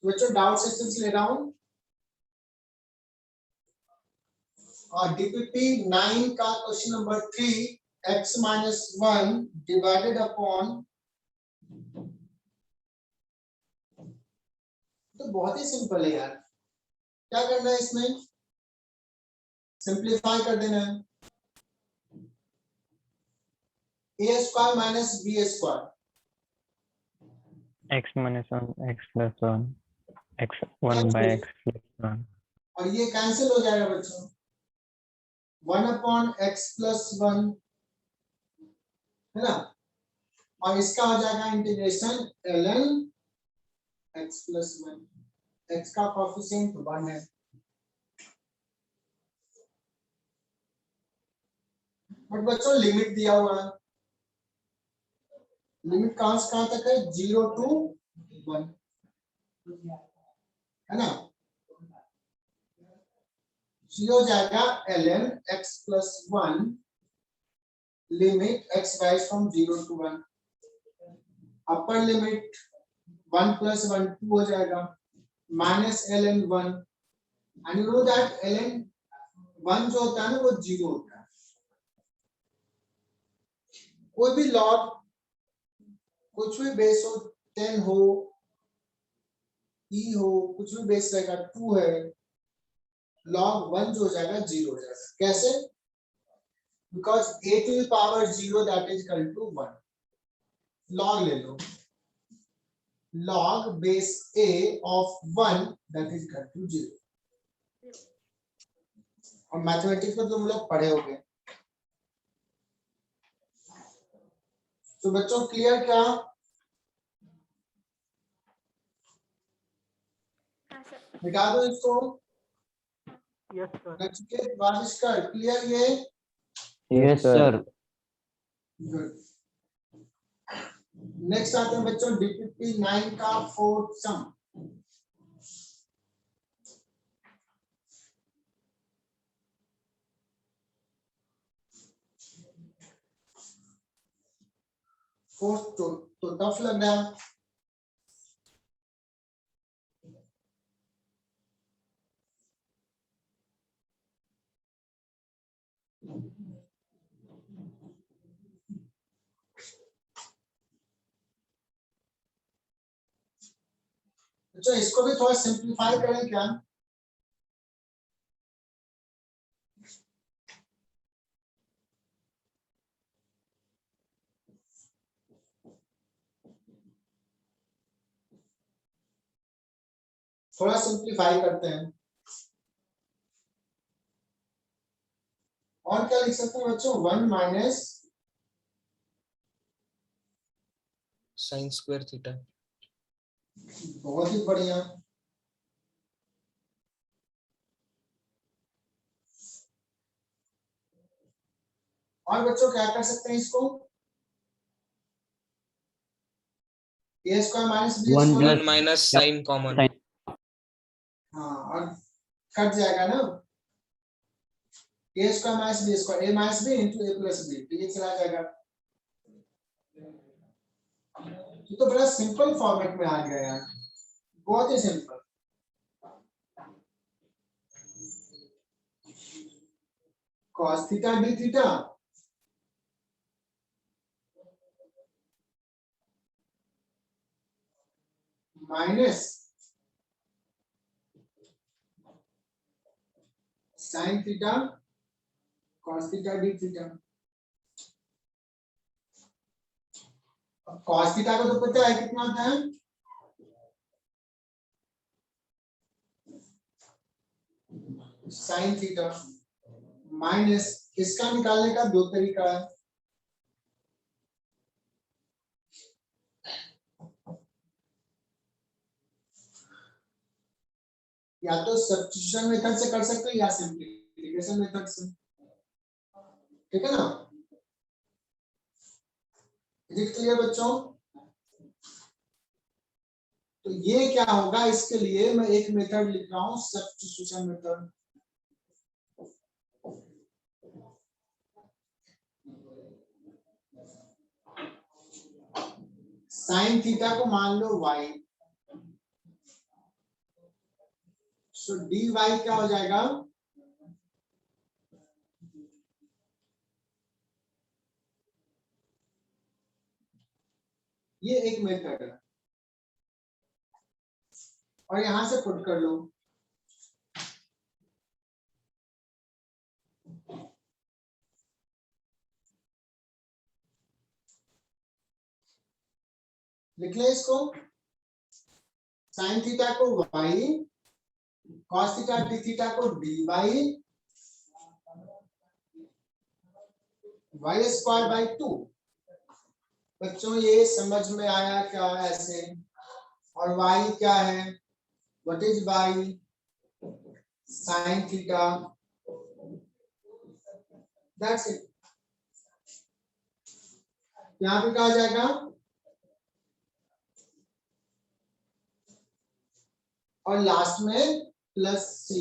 बच्चों doubt section से ले रहा हूं। और डीपीपी 9 का question number 3, x minus 1 divided upon, तो बहुत ही सिंपल है यार। क्या करना है इसमें, सिंप्लीफाई कर देना है। a square minus b square, x minus 1 x plus 1 x 1 by x plus 1, और ये कैंसिल हो जाएगा बच्चों, 1 अपॉन x प्लस 1 है ना, और इसका हो जाएगा integration ln x plus 1, x का कोएफिशिएंट 1 है। बट बच्चों लिमिट दिया हुआ है, लिमिट कहां से कहां तक है, 0 to 1 है ना। हो जाएगा ln x plus 1 limit x rise from 0 to 1, upper limit 1 plus 1 2 हो जाएगा, minus ln 1, and you know that ln 1 जो होता है ना वो 0 होता है। कोई भी लॉग कुछ भी बेस हो, 10 हो, e हो, कुछ भी बेस रहेगा, 2 है, log 1 जो हो जाएगा 0 हो जाएगा। कैसे, because a to the power 0 that is equal to 1, log ले लो, log base a of 1 that is equal to 0, और मैथमेटिक्स में तुम लोग पढ़े होंगे। तो बच्चों क्लियर क्या, मिटा दो इसको। Yes sir. नचिकेत वारिष्कर क्लियर ये, yes sir, गुड। नेक्स्ट आते हैं बच्चों डीपीपी 9 का फोर्थ सम। फोर्थ तो टफ लग रहा है। अच्छा इसको भी थोड़ा सिंप्लीफाई करें क्या, थोड़ा सिंप्लीफाई करते हैं। और क्या लिख सकते हैं बच्चों, 1 माइनस साइन स्क्वायर थीटा। बहुत ही बढ़िया। और बच्चों क्या कर सकते हैं इसको, a square minus b 1 square, 1 minus sine common. हाँ और कट जाएगा ना, a square minus b square, a minus b into a plus b, तो ये चला जाएगा। ये तो बड़ा सिंपल फॉर्मेट में आ गया यार, बहुत ही simple. cos theta d theta minus sine theta cos theta d theta. अब cos थीटा को तो पता है कितना होता है, साइन थीटा माइनस, इसका निकालने का दो तरीका है, या तो सब्स्टिट्यूशन मेथड से कर सकते हो या सिंप्लीफिकेशन मेथड से, ठीक है ना। इज इट क्लियर बच्चों। तो ये क्या होगा, इसके लिए मैं एक मेथड लिख रहा हूं, सब्स्टिट्यूशन मेथड। साइन थीटा को मान लो y, सो dy क्या हो जाएगा, ये एक मेथड है और यहां से पुट कर लो। लिख ले इसको, साइन थीटा को y, cos theta d theta को dy, y स्क्वायर बाई 2। बच्चों ये समझ में आया क्या ऐसे, और y क्या है, what is y, sine theta, that's it. यहाँ पे क्या आ जाएगा, और लास्ट में प्लस सी।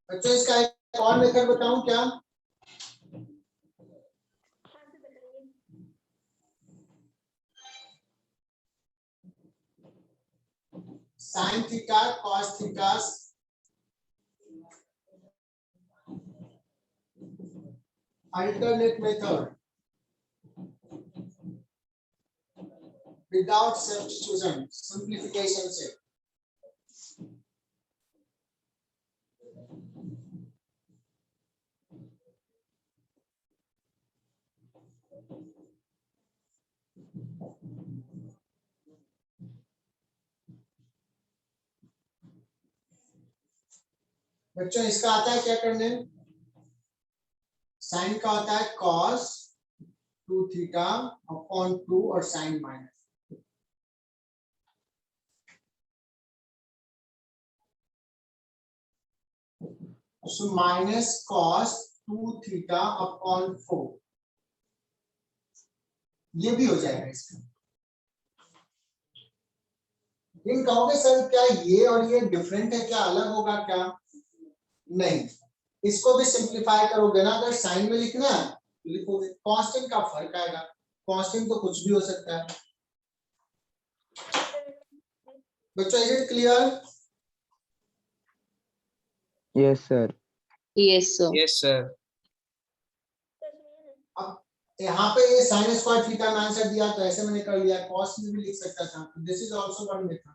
बच्चों इसका एक और मेथड बताऊं क्या, sine theta cos theta alternate method without substitution, simplification से। बच्चों इसका आता है क्या करने, साइन का होता है कॉस 2 थीटा अपॉन 2 और sine minus, so minus cos 2 theta upon 4, ये भी हो जाएगा इसका। इन कहोगे सर क्या ये और ये डिफरेंट है क्या, अलग होगा क्या, नहीं, इसको भी सिंप्लीफाई करोगे ना, अगर साइन में लिखना है लिखोगे, कांस्टेंट का फर्क आएगा, कांस्टेंट तो कुछ भी हो सकता है। बच्चों is it clear, Yes, sir. Yes, sir. Yes, sir. अब यहाँ पे ये साइन स्क्वायर थीटा में आंसर दिया तो ऐसे मैंने कर लिया, कॉस में भी लिख सकता था, this is also one method.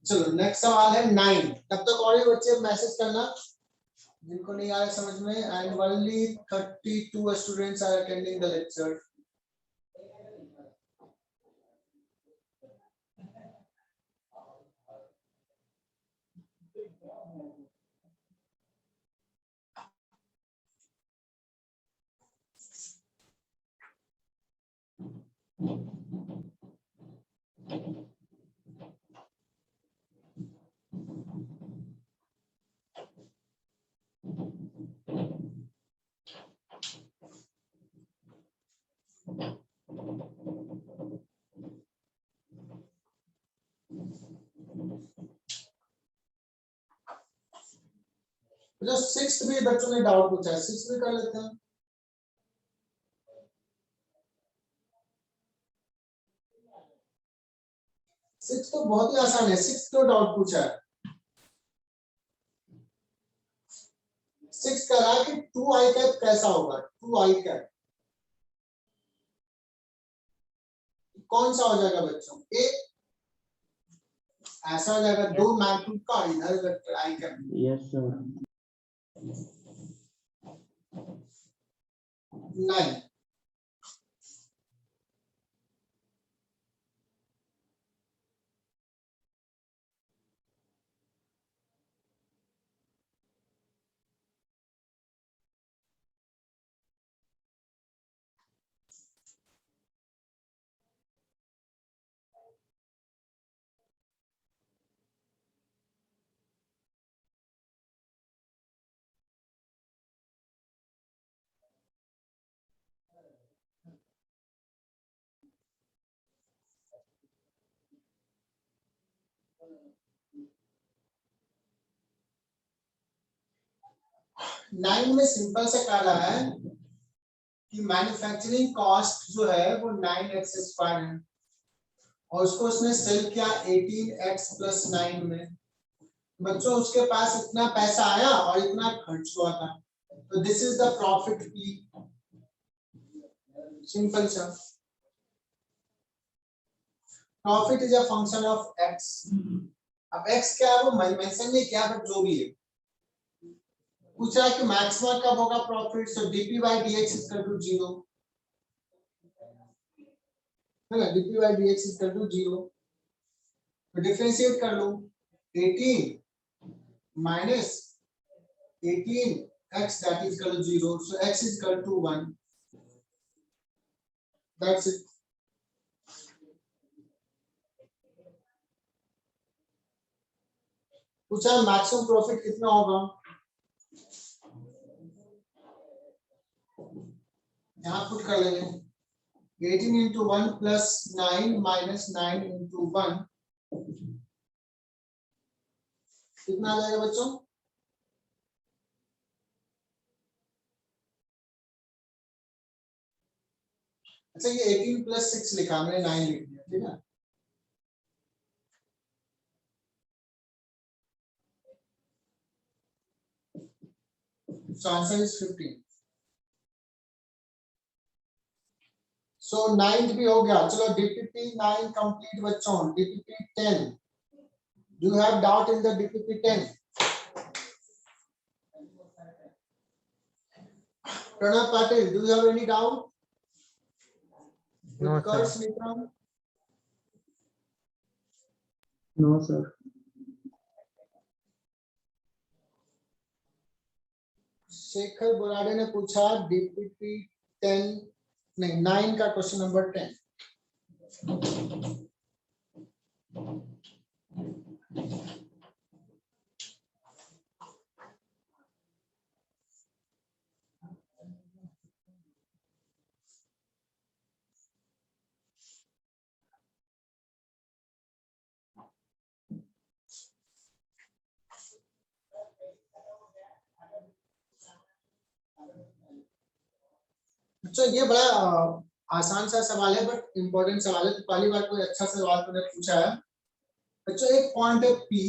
चलो नेक्स्ट सवाल है 9। तब तक और भी बच्चे मैसेज करना जिनको नहीं आ रहा समझ में, and only 32 students are attending the lecture. जो 6th भी बच्चों ने डाउट पूछा है, 6th भी कर लेते हैं। सिक्स तो बहुत ही आसान है, 6th क्यों डाउट पूछा है, 6 कह रहा है कि 2i कैप कैसा होगा, 2i कैप कौन सा हो जाएगा बच्चों, एक ऐसा हो जाएगा, दो मैग्नीट्यूड का इधर वेक्टर आई कैप। Yes, sir. नहीं, नाइन में सिंपल से कह रहा है कि मैन्युफैक्चरिंग कॉस्ट जो है वो 9x² है और उसको उसने सेल किया 18x + 9 में। बच्चों उसके पास इतना पैसा आया और इतना खर्च हुआ था, तो this is the profit P। Simple सा, profit is a function of x। अब x क्या है वो मेंशन नहीं किया, बट जो भी है पूछ रहा है कि मैक्सिमम कब होगा प्रॉफिट, सो dp/dx = 0 है ना, dp/dx = 0। तो डिफरेंशिएट कर लो, 18 minus 18x that is equal to 0, so x is equal to 1, that's it। पूछा मैक्सिमम प्रॉफिट कितना होगा, यहाँ पुट कर लेंगे 18 into 1 plus 9 minus 9 into 1, कितना आ जाएगा बच्चों? अच्छा ये 18 + 6 लिखा, मैंने 9 लिख दिया, ठीक है। So answer is 15। So 9 भी हो गया, चलो DPP 9 कंप्लीट बच्चों। DPP 10, do you have doubt in the DPP 10? Pranav Patil, do you have any doubt? No, Utkarsh sir. Nikram, No, sir. Shekhar Borade ने पूछा DPP 10 नहीं 9 का क्वेश्चन नंबर 10। अच्छा ये बड़ा आसान सा सवाल है, बट इम्पोर्टेंट सवाल है, तो पहली बार कोई अच्छा सवाल तुमने पूछा है। बच्चों एक पॉइंट है P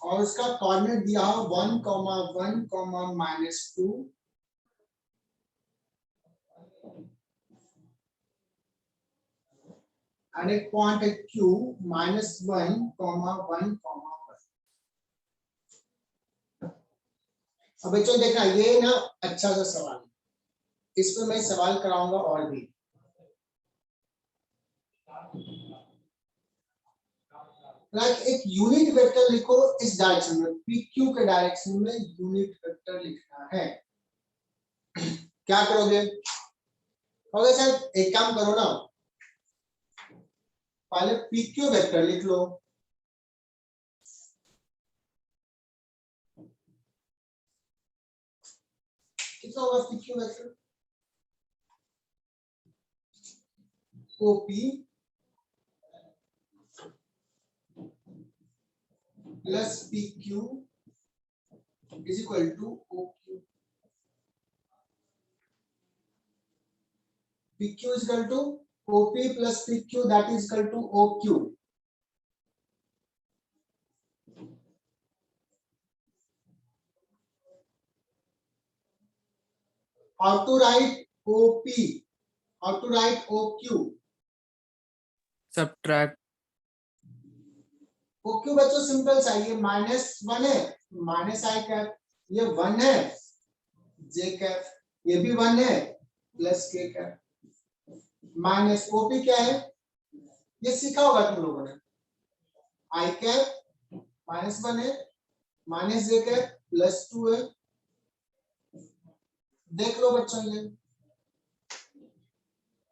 और उसका कोऑर्डिनेट दिया हो 1, 1, -2, और एक पॉइंट है Q -1, 1, 1। अब बच्चों देखना ये ना अच्छा सा सवाल है, इस पर मैं सवाल कराऊंगा और भी। एक यूनिट वेक्टर लिखो इस डायरेक्शन में, PQ के डायरेक्शन में यूनिट वेक्टर लिखना है। क्या करोगे? ओके सर एक काम करो ना, पहले PQ वेक्टर लिख लो, कितना होगा PQ vector? OP plus PQ is equal to OQ। PQ is equal to OP plus PQ, that is equal to OQ। How to write OP? How to write OQ? Subtract OQ बच्चों simple सा, ये -1 है, -i cap, ये 1 है j cap, ये भी 1 है +k cap, minus OP क्या है ये सीखा होगा तुम लोगों ने, i कैप -1 है, -j कैप +2 है। देख लो बच्चों ये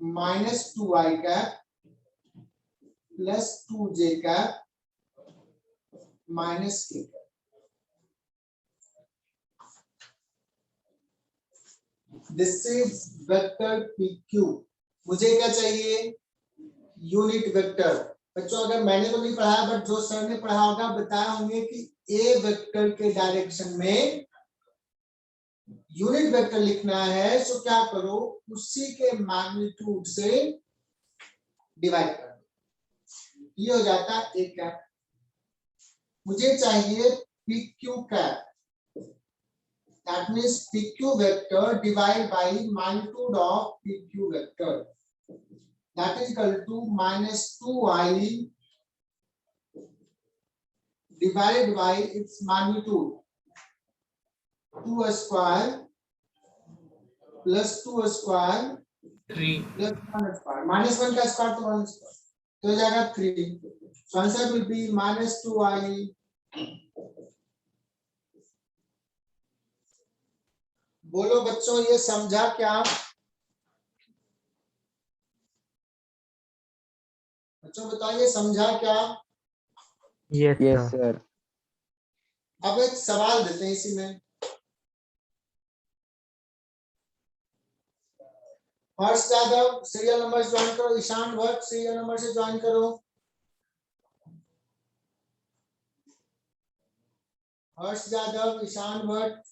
-2i cap +2j cap -k cap. This is vector PQ। मुझे क्या चाहिए? Unit vector. बच्चों अगर मैंने तो नहीं पढ़ाया बट जो सर ने पढ़ा होगा बताया होंगे कि ए वेक्टर के डायरेक्शन में यूनिट वेक्टर लिखना है तो क्या करो, उसी के मैग्नीट्यूड से डिवाइड कर दो, ये हो जाता है ए कैप। मुझे चाहिए P Q cap, that means P Q vector divide by magnitude of P Q vector, that is equal to minus 2i divided by its magnitude, 2 square plus 2 square 3 plus 1 square, minus 1 का square तो 1 square तो हो जाएगा 3, so answer will be minus 2i। बोलो बच्चों ये समझा क्या? बच्चों बताइए समझा क्या? Yes, Yes, sir. sir. अब एक सवाल देते हैं इसी में। हर्ष यादव सीरियल नंबर से ज्वाइन करो, ईशान भट्ट सीरियल नंबर से ज्वाइन करो। हर्ष यादव, ईशान भट्ट,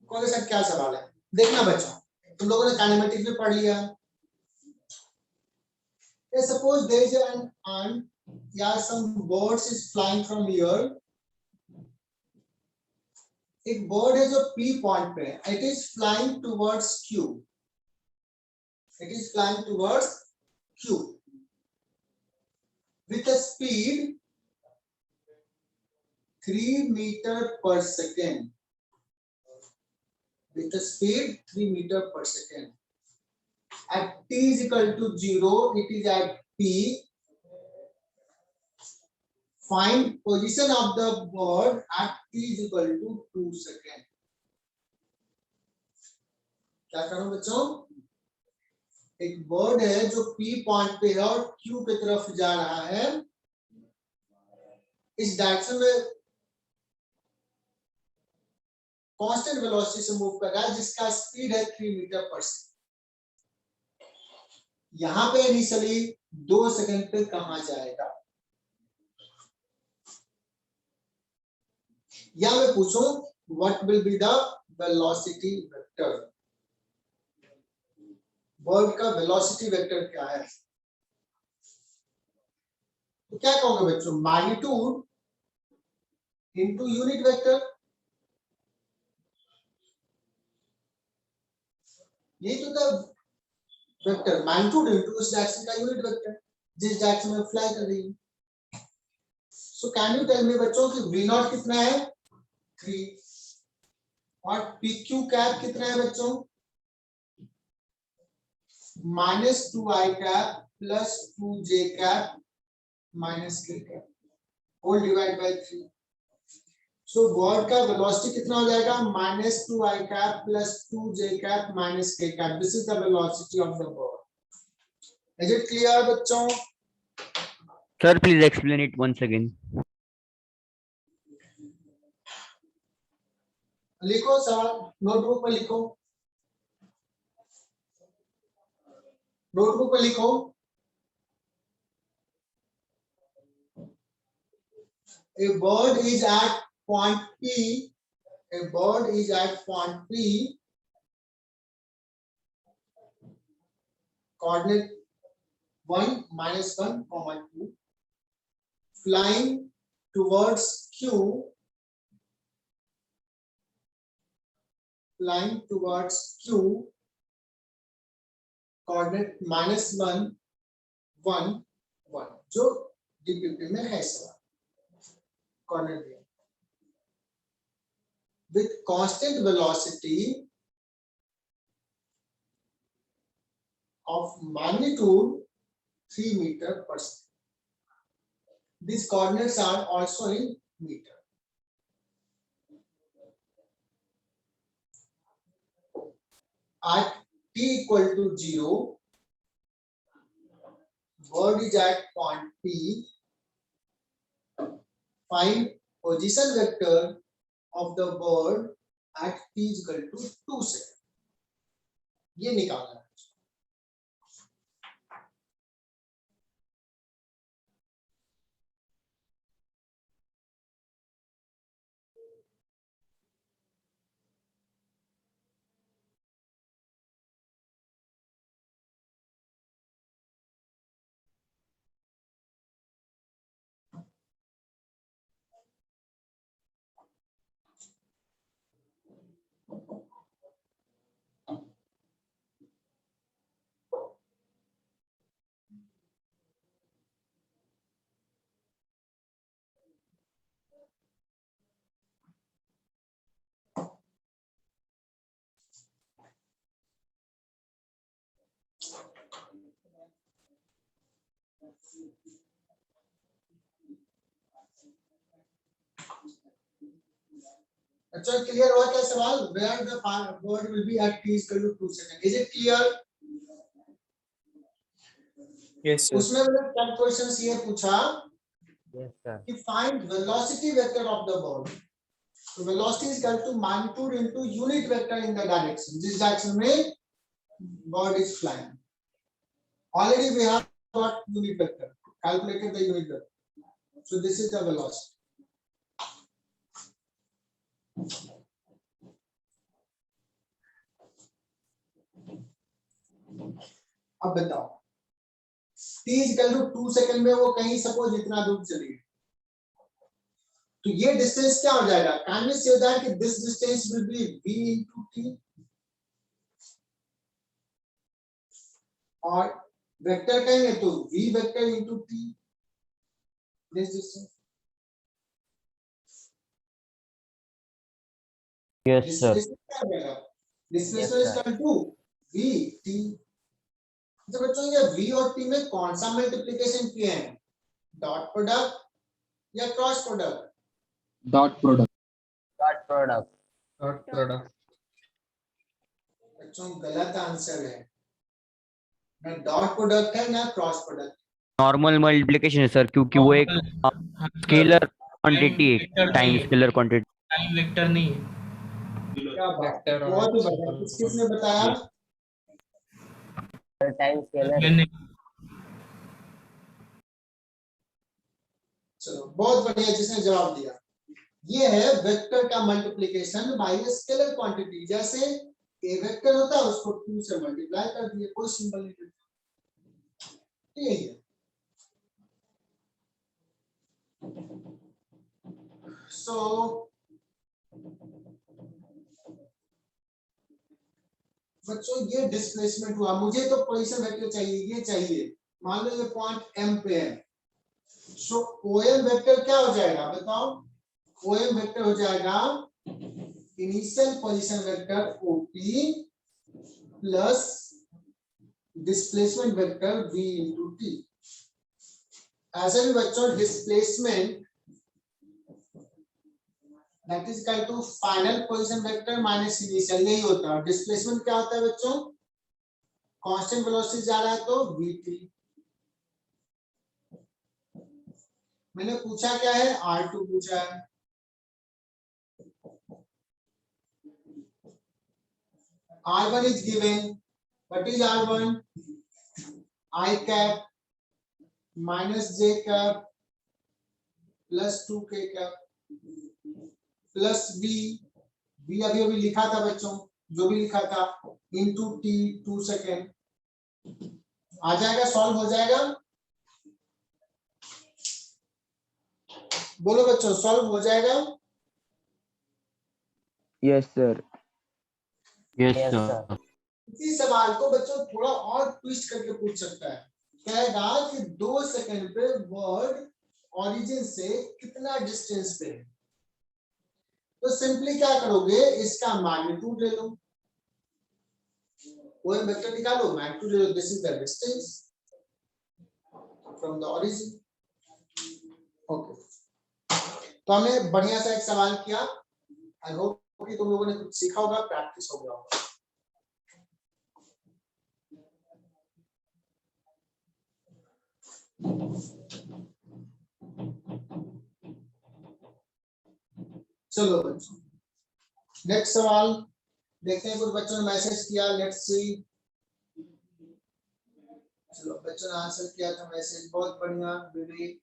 कौन सा क्या सवाल है? देखना बच्चों, तुम लोगों ने काइनेमेटिक्स भी पढ़ लिया। Suppose there is an ant, yeah, some birds is flying from here. एक बर्ड है जो P पॉइंट पे है, it is flying towards Q. It is flying towards Q with a speed 3 meter per second. With a speed 3 meter per second. At t is equal to 0, it is at P. Find position of the bird at t is equal to 2 seconds. क्या करूं बच्चों? एक bird है जो P point पे है और Q की तरफ जा रहा है, इस डायरेक्शन में कांस्टेंट वेलोसिटी से मूव कर रहा है जिसका स्पीड है 3 मीटर पर सेकंड। यहां पे इनिशियली 2 सेकंड पे कहां जाएगा? या मैं पूछूं what will be the velocity vector? Bird का वेलोसिटी वेक्टर क्या है? तो क्या कहोगे बच्चों? मैग्नीट्यूड इनटू यूनिट वेक्टर, यही तो था वेक्टर, मैग्नीट्यूड इनटू उस डायरेक्शन का यूनिट वेक्टर जिस डायरेक्शन में फ्लाई कर रही है। So can you tell me बच्चों कि v नॉट कितना है? 3 और pq कैप कितना है बच्चों? -2i cap plus 2j cap minus k cap whole divide by 3। So bird का वेलोसिटी कितना हो जाएगा? -2i cap plus 2j cap minus k cap. This is the velocity of the bird. Is it clear बच्चों? Sir, please explain it once again. लिखो सवाल, notebook में लिखो, notebook में लिखो। A bird is at point P. A bird is at point P. Coordinate 1, -1, -2. Flying towards Q. Flying towards Q. Coordinate -1, 1, 1. जो DPP में है सवाल। Coordinate दिया। With constant velocity of magnitude 3 meter per second. These coordinates are also in meter. at t equal to 0, bird is at point P. Find position vector of the bird at t is equal to 2 second, ये निकालना है। अच्छा, clear हुआ क्या सवाल? Where the bird will be at t is equal to 2 seconds. Is it clear? Yes, sir. उसमें मैंने क्या क्वेश्चन ये पूछा Yes, sir. कि find velocity vector of the bird. So velocity is equal to magnitude into unit vector in the direction. जिस direction में bird is flying. Already we have got unit vector. Calculated the unit vector. So this is the velocity. अब बताओ, t is equal to 2 second में वो कहीं suppose इतना दूर चली गई, तो ये डिस्टेंस क्या हो जाएगा? कैन वी से दैट कि this distance will be v into t, और वेक्टर कहेंगे तो v vector into t, this distance. Yes, sir. Displacement क्या हो जाएगा? Displacement is equal to v t। तो बच्चों ये v और t में कौन सा मल्टीप्लिकेशन किए हैं? डॉट प्रोडक्ट या cross product? Dot product. Dot product. Dot product. बच्चों गलत आंसर है, ना डॉट प्रोडक्ट है ना क्रॉस प्रोडक्ट। नॉर्मल मल्टीप्लिकेशन है सर, क्योंकि वो एक स्केलर क्वांटिटी है, time scalar quantity. Time vector नहीं है। क्या बात है, Vector और बहुत ही बढ़िया। किसने बताया? Time scalar. मैंने चलो बहुत बढ़िया, जिसने जवाब दिया। ये है वेक्टर का मल्टीप्लिकेशन बाय स्केलर क्वांटिटी। जैसे ए वेक्टर होता है उसको 2 से मल्टीप्लाई कर दिए, कोई सिंबल नहीं देता, यही है। सो बच्चों ये डिस्प्लेसमेंट हुआ, मुझे तो पोजीशन वेक्टर चाहिए, ये चाहिए। मान लो ये पॉइंट एम पे है, सो ओएम वेक्टर क्या हो जाएगा बताओ? ओएम वेक्टर हो जाएगा initial position vector OP plus displacement vector v into t। ऐसे भी बच्चों displacement that is equal to final position vector minus initial, यही होता है। डिस्प्लेसमेंट क्या होता है बच्चों? कांस्टेंट वेलोसिटी जा रहा है तो vt। मैंने पूछा क्या है? r2 पूछा है। r1 is given. What is r1? I cap minus j cap plus 2k cap plus v, v अभी अभी लिखा था बच्चों, जो भी लिखा था, into t 2 सेकेंड। आ जाएगा, सॉल्व हो जाएगा। बोलो बच्चों, सॉल्व हो जाएगा? Yes sir. Yes sir. इसी सवाल को बच्चों थोड़ा और ट्विस्ट करके पूछ सकता है। कहेगा कि 2 सेकंड पे वर्ड ओरिजिन से कितना डिस्टेंस पे है, तो सिंपली क्या करोगे, इसका मैग्नीट्यूड ले लो, ओएम वेक्टर निकालो, मैग्नीट्यूड ले लो, this is the distance from the origin. Okay, तो हमने बढ़िया सा एक सवाल किया। आई होप कि तुम लोगों ने कुछ सीखा होगा, प्रैक्टिस हो गया होगा। चलो बच्चों, नेक्स्ट सवाल देखते हैं, कुछ बच्चों ने मैसेज किया, लेट्स सी। चलो बच्चों ने आंसर किया था मैसेज, बहुत बढ़िया विवेक।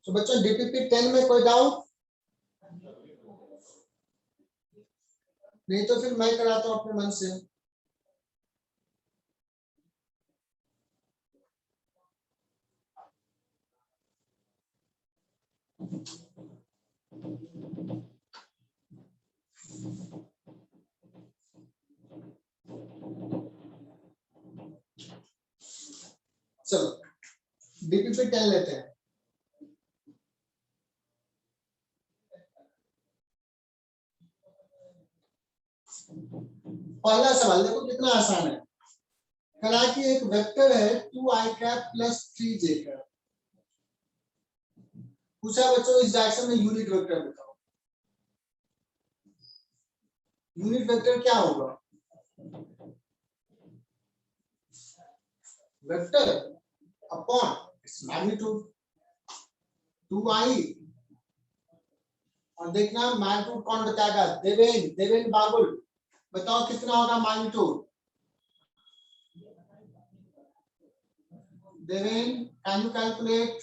तो बच्चों डीपीपी 10 में कोई डाउट? नहीं तो फिर मैं कराता हूं अपने मन से। चलो डीपीपी 10 लेते हैं। पहला सवाल देखो कितना आसान है। कहा कि एक वेक्टर है 2i cap plus 3j cap. पूछा बच्चों इस डायरेक्शन में यूनिट वेक्टर बताओ। यूनिट वेक्टर क्या होगा? Vector upon its magnitude 2i। और देखना मैग्नीट्यूड कौन बताएगा? देवेन बाबुल बताओ कितना होगा magnitude? Deven can you calculate?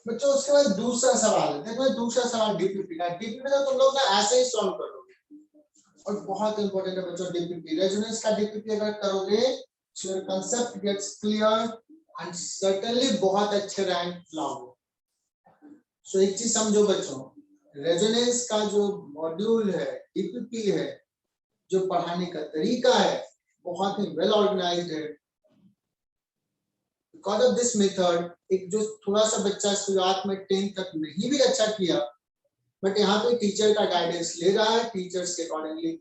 बच्चों उसके बाद दूसरा सवाल है, देखो दूसरा सवाल डीपीपी का। डीपीपी तो तुम लोग ना ऐसे ही सॉल्व करोगे, और बहुत इंपॉर्टेंट है बच्चों डीपीपी। रेजोनेंस का डीपीपी अगर करोगे so your concept gets clear and certainly बहुत अच्छे रैंक लाओगे। सो एक चीज समझो बच्चों, रेजोनेंस का जो मॉड्यूल है, डीपीपी है, जो पढ़ाने का तरीका है बहुत ही वेल ऑर्गेनाइज्ड है। Because of this method, एक जो थोड़ा सा बच्चा शुरुआत में 10 तक नहीं भी अच्छा किया, बट यहाँ पे टीचर का गाइडेंस ले रहा है, टीचर्स के अकॉर्डिंगली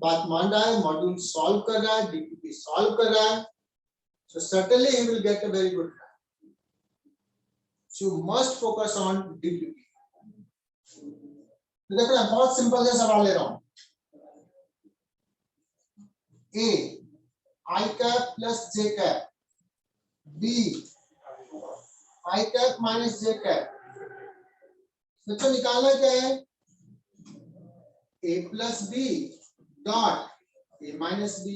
बात मान रहा है, मॉड्यूल सॉल्व कर रहा है, डीपीपी सॉल्व कर रहा है, so certainly he will get a very good rank. So you must focus on DPP. तो देखो ना बहुत सिंपल से सवाल ले रहा हूँ। A I cap plus J cap, B I cap minus J cap। बच्चों निकालना क्या है? A plus B dot A minus B।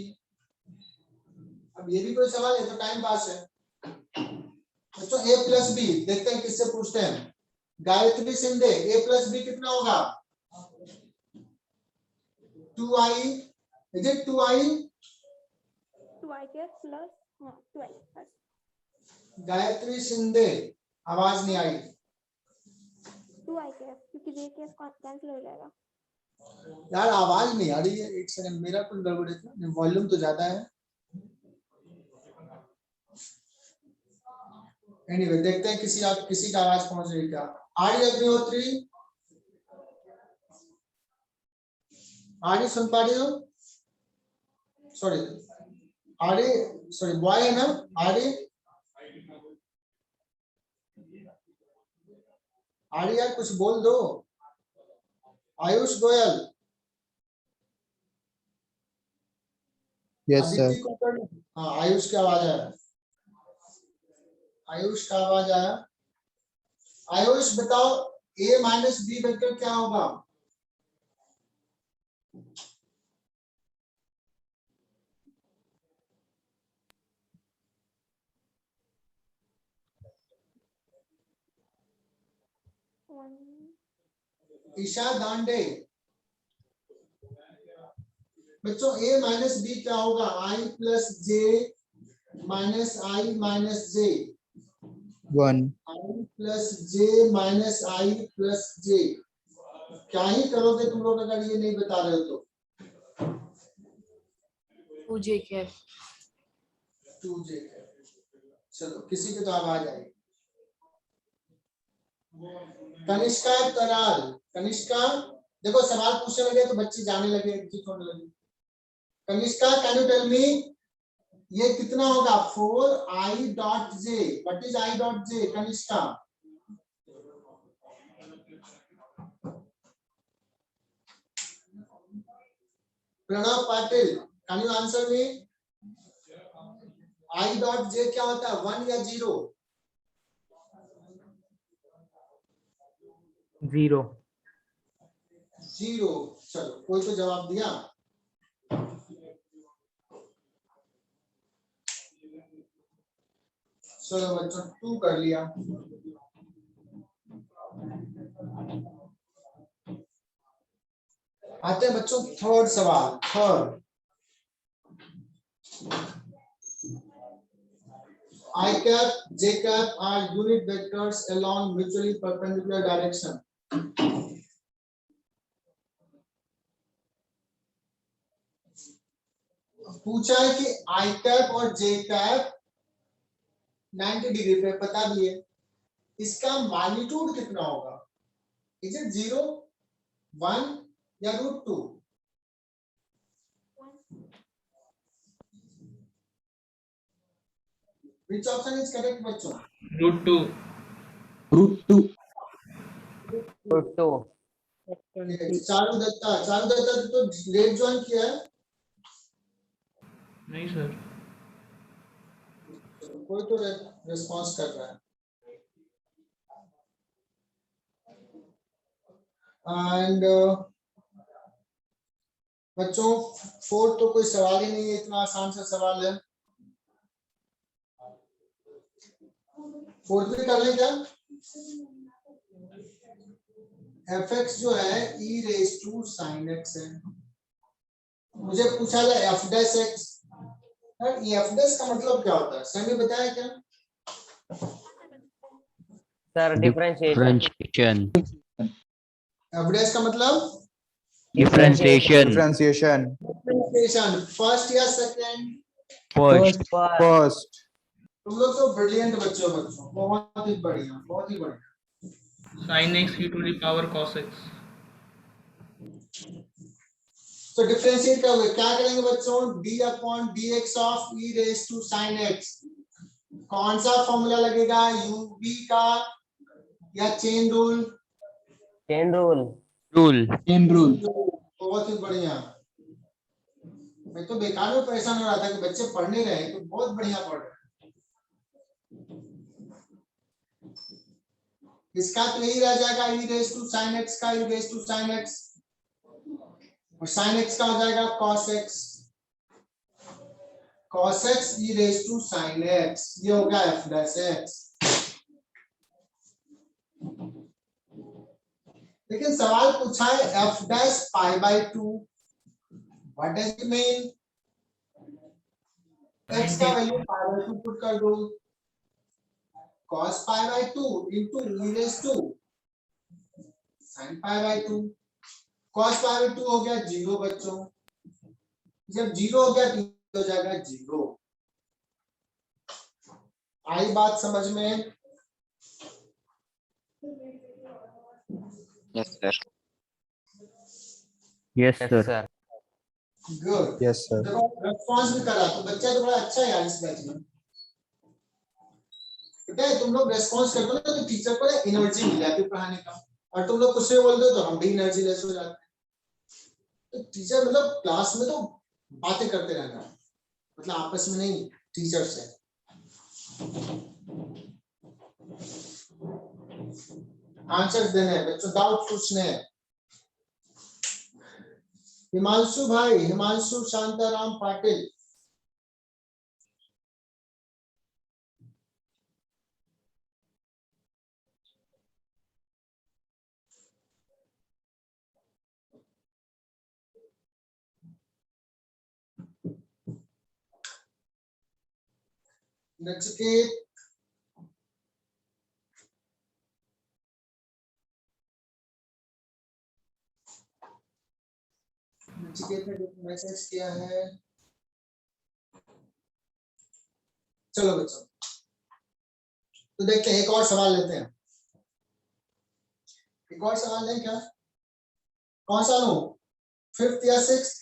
अब ये भी कोई सवाल है तो टाइम पास है। बच्चों A plus B देखते हैं किससे पूछते हैं। Gayatri Shinde A plus B कितना होगा? 2i, is it 2i? 2i plus 2i plus। Gayatri Shinde आवाज नहीं आई। 2i क्योंकि j कैंसिल हो जाएगा। यार आवाज नहीं आ रही है, एक सेकंड, मेरा कुछ गड़बड़ है, वॉल्यूम तो ज्यादा है। एनीवे देखते हैं किसी का आवाज पहुंच रही क्या। आर्य अग्निहोत्री, आर्य सुन पा रही हो? सॉरी आर्य, सॉरी बॉय है ना आर्य? आर्य यार कुछ बोल दो। Ayush Goyal, Yes sir. हाँ आयुष की आवाज आया, आयुष का आवाज आया। आयुष बताओ A माइनस बी वेक्टर क्या होगा? ईशा दांडे बच्चों A माइनस बी क्या होगा? I plus J minus I minus J, 1. I plus J minus I plus J. क्या ही करोगे तुम लोग अगर ये नहीं बता रहे हो तो? 2j cap। 2j। चलो किसी के तो आवाज आई। कनिष्का कराल, कनिष्का देखो सवाल पूछने लगे तो बच्चे जाने लगे, एग्जिट होने लगे। Kanishka can you tell me ये कितना होगा 4i.j, what is i.j Kanishka? Pranav Patil can you answer me i.j क्या होता है 1 या 0? 0। 0। चलो कोई तो जवाब दिया। चलो बच्चों 2 कर लिया। आते हैं बच्चों थर्ड सवाल। Third I cap, J cap are unit vectors along mutually perpendicular direction. पूछा है कि I cap और J cap 90 डिग्री पे बता दिए, इसका मैग्नीट्यूड कितना होगा? इज इट 0, 1 या √2? Which option is correct बच्चों? √2। चारू दत्ता तो लेट ज्वाइन किया है। नहीं सर। कोई तो रिस्पांस कर रहा है। एंड बच्चों 4 तो कोई सवाल ही नहीं है, इतना आसान सा सवाल है। 4 भी कर लें क्या? fx जो है e raise to sin x है। मुझे पूछा था f डैश x, ये f डैश का मतलब क्या होता है? सर ने बताया क्या? Sir differentiation. f डैश का मतलब Differentiation. डिफरेंशिएशन। फर्स्ट या सेकंड? First. तुम लोग तो ब्रिलियंट बच्चे हो बच्चों, बहुत ही बढ़िया, बहुत ही बढ़िया। sin x e⁻ cos x। तो डिफरेंशिएट करोगे क्या करेंगे बच्चों? d/dx of e raise to sin x। कौन सा फॉर्मूला लगेगा? uv का या चेन रूल? Chain rule. बहुत ही बढ़िया। मैं तो बेकार में परेशान हो रहा था कि बच्चे पढ़ नहीं रहे, तो बहुत बढ़िया पढ़ रहे। इसका तो यही रह जाएगा e raise to sin x का e raise to sin x, और sin x का हो जाएगा cos x e raise to sin x। ये हो गया f डैश x। लेकिन सवाल पूछा है f dash π/2, what does it mean? x का वैल्यू π/2 पुट कर दो, cos π/2 into e raise to sin π/2। cos π/2 हो गया 0 बच्चों, जब 0 हो गया तो हो जाएगा 0। आई बात समझ में? Yes, sir. Yes, sir. Good. Yes, sir. देखो रेस्पॉन्स भी करा तो बच्चा तो बड़ा अच्छा है यार इस बैच में। पता है तुम लोग रेस्पॉन्स करते हो ना तो टीचर को एनर्जी मिल जाती है पढ़ाने का, और तुम लोग कुछ भी बोल दो तो हम भी एनर्जी लेस हो जाते हैं। तो टीचर मतलब क्लास में तो बातें करते रहना, मतलब आपस में नहीं, टीचर से। आंसर देने हैं बच्चों, डाउट पूछने हैं। हिमांशु भाई, हिमांशु शांताराम पाटिल। नचिकेत, नचिकेत ने मैसेज किया है। चलो बच्चों, तो देखते हैं, एक और सवाल लेते हैं। एक और सवाल लें क्या? कौन सा लूं, 5th या 6th?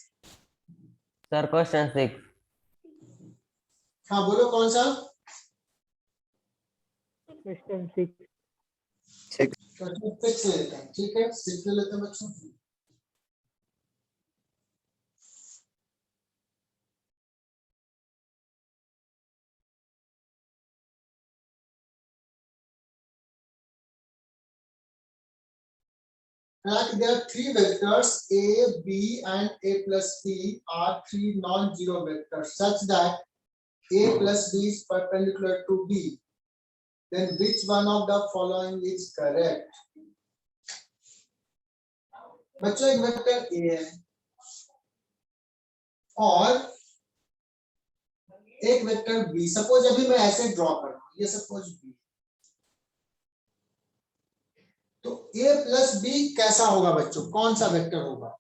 Sir, question 6. हाँ बोलो कौन सा? Question 6. क्वेश्चन 6 लेते हैं, ठीक है, 6 ले लेते हैं बच्चों। There are three vectors a, b, and a plus b are three non-zero vectors such that a plus b is perpendicular to b. Then which one of the following is correct? बच्चों एक vector a है और एक vector b। Suppose अभी मैं ऐसे draw कर रहा हूं, ये सपोज b, तो a प्लस b कैसा होगा बच्चों, कौन सा वेक्टर होगा?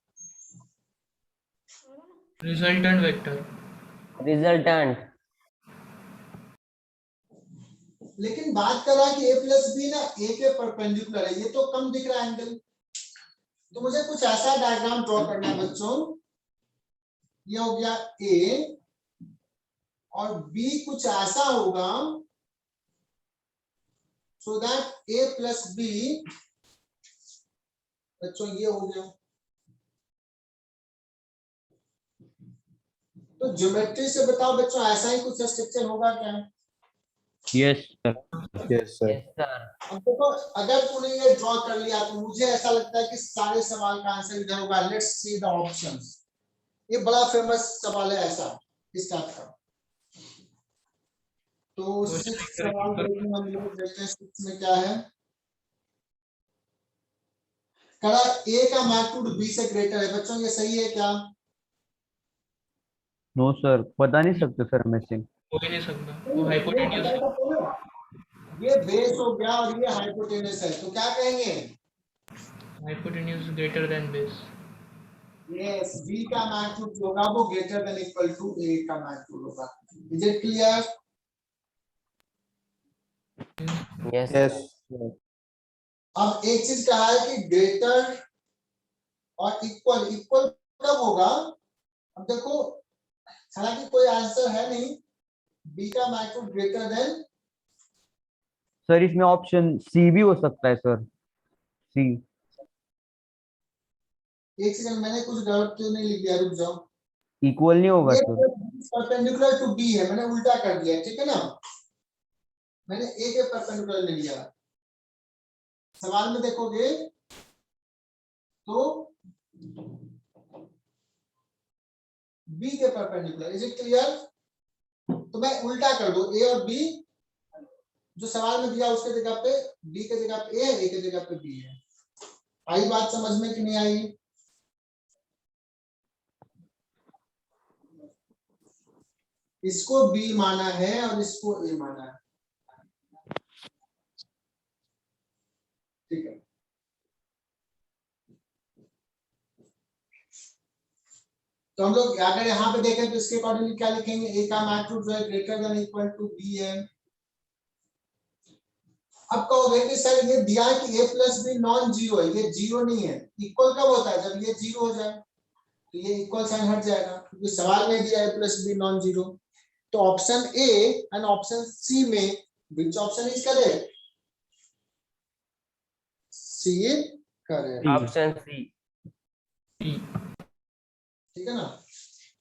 Resultant vector. Resultant. लेकिन बात कर रहा है कि a प्लस बी ना a के परपेंडिकुलर है, ये तो कम दिख रहा है एंगल, तो मुझे कुछ ऐसा डायग्राम ड्रॉ करना है बच्चों। ये हो गया a और b कुछ ऐसा होगा so that a plus b, बच्चों ये हो गया। तो ज्योमेट्री से बताओ बच्चों, ऐसा ही कुछ स्ट्रक्चर होगा क्या? Yes, sir. Yes, sir. Yes, sir. अब देखो, अगर तूने ये ड्रॉ कर लिया तो मुझे ऐसा लगता है कि सारे सवाल का आंसर इधर होगा। Let's see the options. ये बड़ा फेमस सवाल है ऐसा इस टाइप का। तो 6 सवाल देखने हम लोग, देखते हैं 6 में क्या है। कड़ा a का मैग्नीट्यूड b से ग्रेटर है, बच्चों ये सही है क्या? No, sir. बता नहीं सकते सर मैं से। हो ही नहीं सकता, वो हाइपोटेन्यूज है। ये बेस हो गया और ये हाइपोटेनस है, तो क्या कहेंगे? Hypotenuse greater than base. Yes, b का मैग्नीट्यूड जो होगा वो greater than equal to a का मैग्नीट्यूड होगा। Is it clear? Yes. Yes. अब एक चीज कहा है कि ग्रेटर और इक्वल, इक्वल कब होगा? अब देखो, हालांकि कोई आंसर है नहीं, b का मैग्नीट्यूड ग्रेटर देन, सर इसमें ऑप्शन सी भी हो सकता है सर, सी। एक सेकंड, मैंने कुछ गलत तो नहीं लिख दिया, रुक जाओ। इक्वल नहीं होगा ये सर। परपेंडिकुलर टू b है, मैंने उल्टा कर दिया, ठीक है ना? मैंने a के परपेंडिकुलर ले लिया। सवाल में देखोगे तो b के परपेंडिकुलर। Is it clear? तो मैं उल्टा कर दो, a और b, जो सवाल में दिया उसके जगह पे b के जगह पे a है, a के जगह पे b है। आई बात समझ में कि नहीं आई? इसको b माना है और इसको a माना है, ठीक है। तो हम लोग अगर यहाँ पे देखें तो इसके अकॉर्डिंगली क्या लिखेंगे? a का मैग्नीट्यूड जो है greater than equal to b है। अब कहोगे कि सर ये दिया है कि a plus B non zero है, ये जीरो नहीं है। इक्वल कब होता है? जब ये जीरो हो जाए, तो ये इक्वल साइन हट जाएगा, क्योंकि सवाल में दिया है a plus B non zero. तो option A and option C में which option is correct? C correct, Option C. ठीक है ना?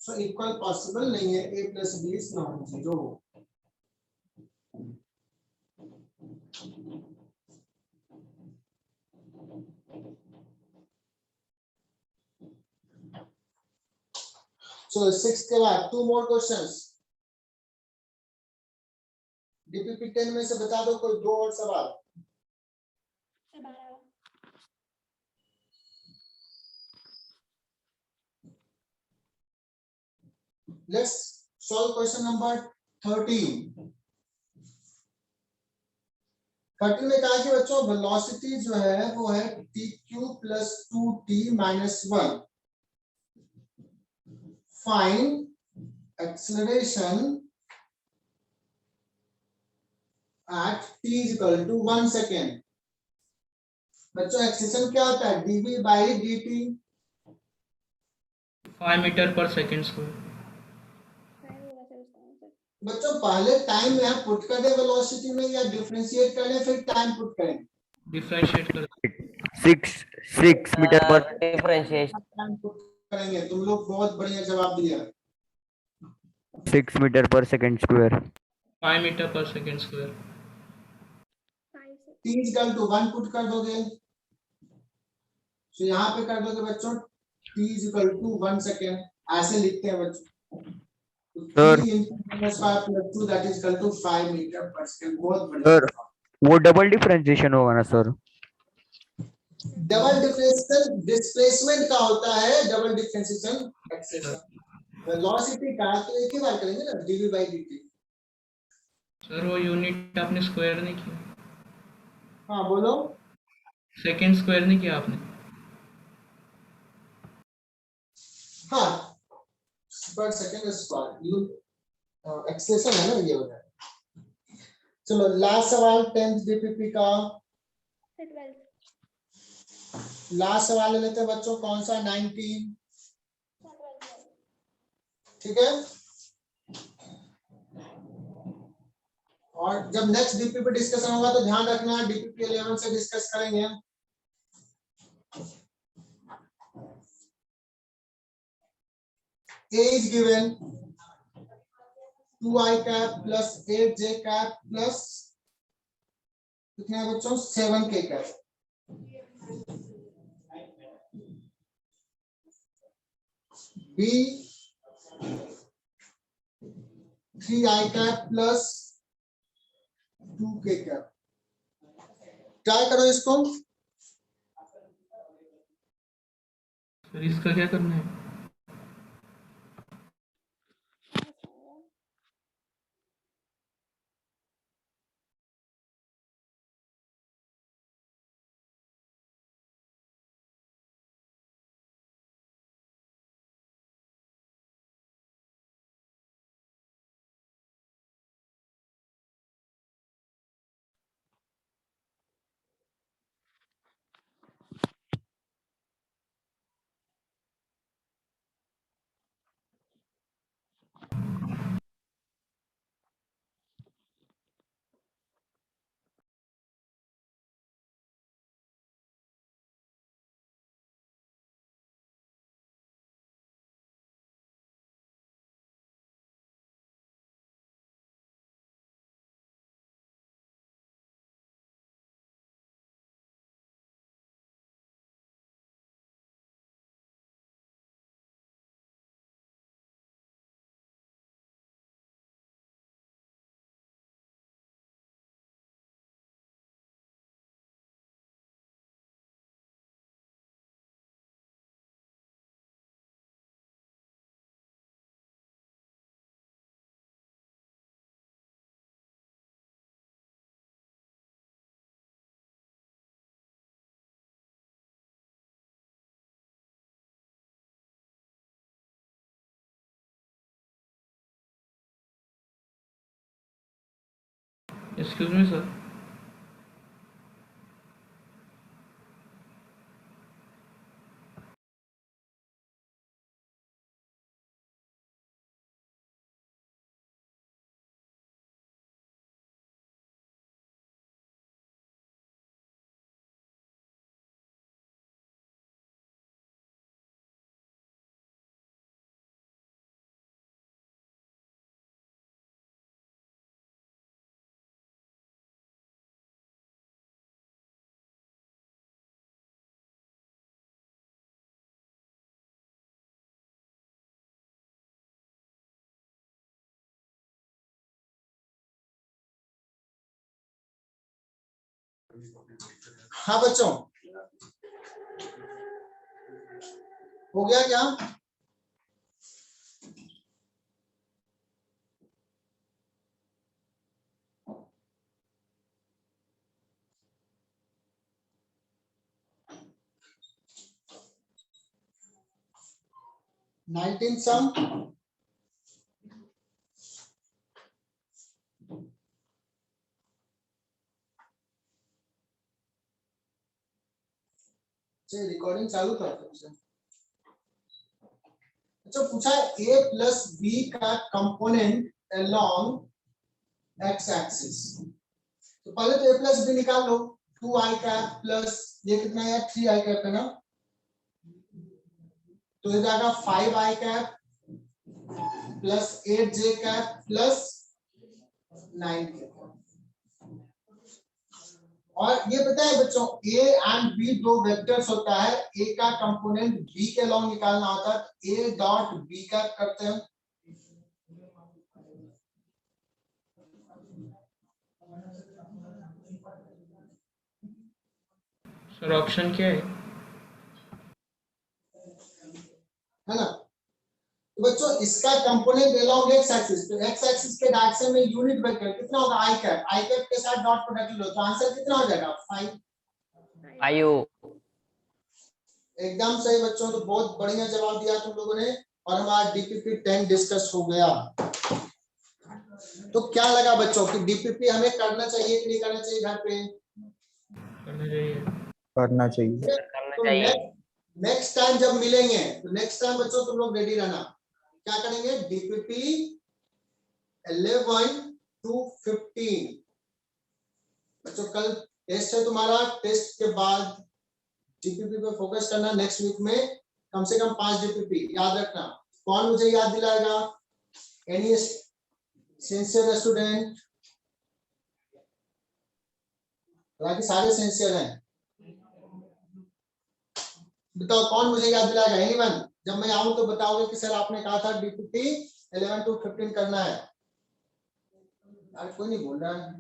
सो इक्वल पॉसिबल नहीं है, a plus b is non zero. So 6 के बाद 2 more questions। डीपीपी 10 में से बता दो कोई 2 और सवाल। Let's solve question number 13। 13 में कहा कि बच्चों वेलोसिटी जो है वो है t cube plus 2t minus 1। Find acceleration at t is equal to 1 second. बच्चों एक्सेलेरेशन क्या होता है? dv by dt. 5 मीटर पर सेकंड स्क्वायर। टाइम होगा सर उसका आंसर। बच्चों पहले टाइम यहाँ पुट कर दे वेलोसिटी में या डिफरेंशिएट कर ले फिर टाइम पुट करें? डिफरेंशिएट कर 6 मीटर पर Differentiation. टाइम पुट करेंगे। तुम लोग बहुत बढ़िया जवाब दिया। 6 मीटर पर सेकंड स्क्वायर। 5 मीटर पर सेकंड स्क्वायर। 5 से t is equal to 1 put कर दोगे तो यहाँ पे कर दोगे बच्चों t is equal to 1 second, ऐसे लिखते हैं बच्चों। Sir. 3 into -5 plus 2 that is equal to 5 metre पर सेकेंड। बहुत बढ़िया। सर वो डबल डिफरेंशिएशन होगा ना सर? डबल डिफरेंशिएशन डिस्प्लेसमेंट का होता है, डबल डिफरेंशिएशन एक्सेलेरेशन। वेलोसिटी का तो एक ही बार करेंगे ना, dv by dt। सर वो यूनिट आपने स्क्वायर नहीं किया, हाँ बोलो। सेकंड स्क्वायर नहीं किया आपने। हाँ पर सेकेंड स्क्वायर यू एक्सप्रेशन है ना ये होता है। चलो लास्ट सवाल 10th डीपीपी का। से 12 लास्ट सवाल ले लेते हैं बच्चों, कौन सा? 19। ठीक है, और जब नेक्स्ट डीपीपी डिस्कशन होगा तो ध्यान रखना डीपीपी 11 से डिस्कस करेंगे। A is given 2i cap plus 8j cap plus कितना है बच्चों? 7k cap। B 3i cap plus 2k cap। Try करो इसको। सर इसका क्या करना है? Excuse me sir. हाँ बच्चों हो गया क्या? नाइनटीन सम चलिए रिकॉर्डिंग चालू करते हैं। अच्छा पूछा a प्लस b का कंपोनेंट अलोंग x एक्सिस। तो पहले तो a प्लस b निकाल लो, 2i कैप प्लस ये कितना है 3i कैप है ना, तो ये जाएगा 5i cap plus 8j cap plus 9k। और ये पता है बच्चों a एंड b दो वेक्टर्स होता है, a का कंपोनेंट b के अलोंग निकालना होता है, a डॉट b का करते हैं। सर ऑप्शन क्या है? है ना, तो बच्चों इसका कंपोनेंट अलोंग x एक्सिस, तो x एक्सिस के डायरेक्शन में यूनिट वेक्टर कितना होगा i कैप के साथ डॉट प्रोडक्ट लो तो आंसर कितना हो जाएगा 5। आयु एकदम सही बच्चों, तो बहुत बढ़िया जवाब दिया तुम लोगों ने और हमारा डीपीपी 10 डिस्कस हो गया। तो क्या लगा बच्चों कि डीपीपी हमें करना चाहिए कि नहीं करना चाहिए घर पे? करना चाहिए। करना चाहिए। करना तो चाहिए। नेक्स्ट टाइम जब मिलेंगे तो नेक्स्ट टाइम बच्चों तुम लोग रेडी रहना, क्या करेंगे डीपीपी 11 to 15। बच्चों कल टेस्ट है तुम्हारा, टेस्ट के बाद डीपीपी पे फोकस करना। नेक्स्ट वीक में कम से कम 5 डीपीपी याद रखना। कौन मुझे याद दिलाएगा? Any sincere student? हालांकि सारे सिंसियर हैं, बताओ कौन मुझे याद दिलाएगा? एनीवन? जब मैं आऊं तो बताओगे कि सर आपने कहा था डीपीपी 11 to 15 करना है। यार कोई नहीं बोल रहा है।